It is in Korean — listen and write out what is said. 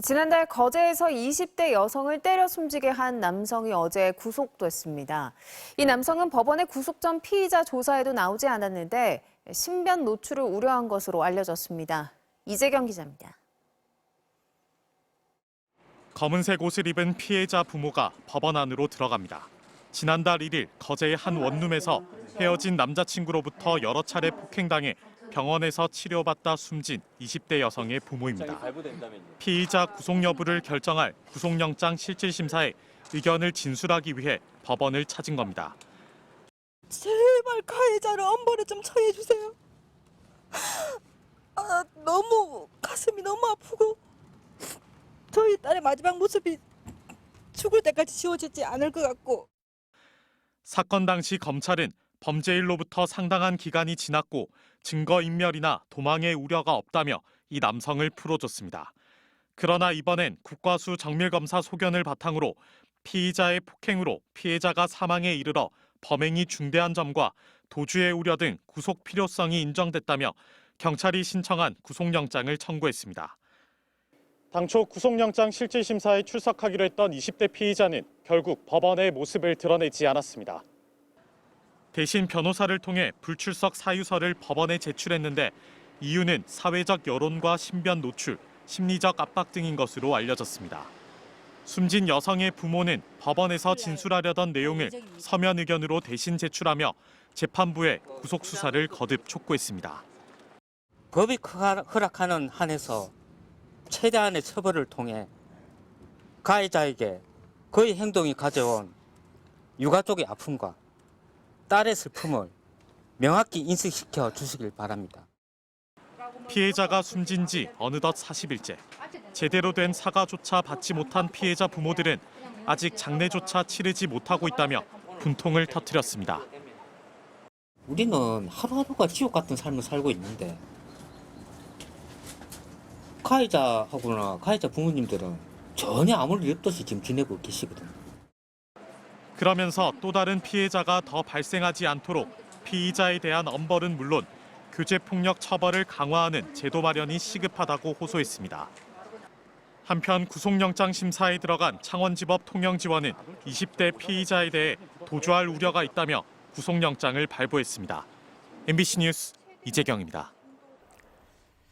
지난달 거제에서 20대 여성을 때려 숨지게 한 남성이 어제 구속됐습니다. 이 남성은 법원의 구속 전 피의자 조사에도 나오지 않았는데 신변 노출을 우려한 것으로 알려졌습니다. 이재경 기자입니다. 검은색 옷을 입은 피해자 부모가 법원 안으로 들어갑니다. 지난달 1일 거제의 한 원룸에서 헤어진 남자친구로부터 여러 차례 폭행당해 병원에서 치료받다 숨진 20대 여성의 부모입니다. 피의자 구속 여부를 결정할 구속영장 실질심사에 의견을 진술하기 위해 법원을 찾은 겁니다. 제발 가해자를 엄벌에 좀 처리해 주세요. 너무 가슴이 너무 아프고 저희 딸의 마지막 모습이 죽을 때까지 지워지지 않을 것 같고. 사건 당시 검찰은 범죄일로부터 상당한 기간이 지났고 증거인멸이나 도망의 우려가 없다며 이 남성을 풀어줬습니다. 그러나 이번엔 국과수 정밀검사 소견을 바탕으로 피의자의 폭행으로 피해자가 사망에 이르러 범행이 중대한 점과 도주의 우려 등 구속 필요성이 인정됐다며 경찰이 신청한 구속영장을 청구했습니다. 당초 구속영장 실질심사에 출석하기로 했던 20대 피의자는 결국 법원의 모습을 드러내지 않았습니다. 대신 변호사를 통해 불출석 사유서를 법원에 제출했는데 이유는 사회적 여론과 신변 노출, 심리적 압박 등인 것으로 알려졌습니다. 숨진 여성의 부모는 법원에서 진술하려던 내용을 서면 의견으로 대신 제출하며 재판부에 구속 수사를 거듭 촉구했습니다. 법이 허락하는 한에서 최대한의 처벌을 통해 가해자에게 그의 행동이 가져온 유가족의 아픔과 딸의 슬픔을 명확히 인식시켜 주시길 바랍니다. 피해자가 숨진 지 어느덧 40일째. 제대로 된 사과조차 받지 못한 피해자 부모들은 아직 장례조차 치르지 못하고 있다며 분통을 터뜨렸습니다. 우리는 하루하루가 지옥 같은 삶을 살고 있는데 가해자하고나 가해자 부모님들은 전혀 아무 일 없듯이 지금 지내고 계시거든요. 그러면서 또 다른 피해자가 더 발생하지 않도록 피의자에 대한 엄벌은 물론 교제폭력 처벌을 강화하는 제도 마련이 시급하다고 호소했습니다. 한편 구속영장 심사에 들어간 창원지법 통영지원은 20대 피의자에 대해 도주할 우려가 있다며 구속영장을 발부했습니다. MBC 뉴스 이재경입니다.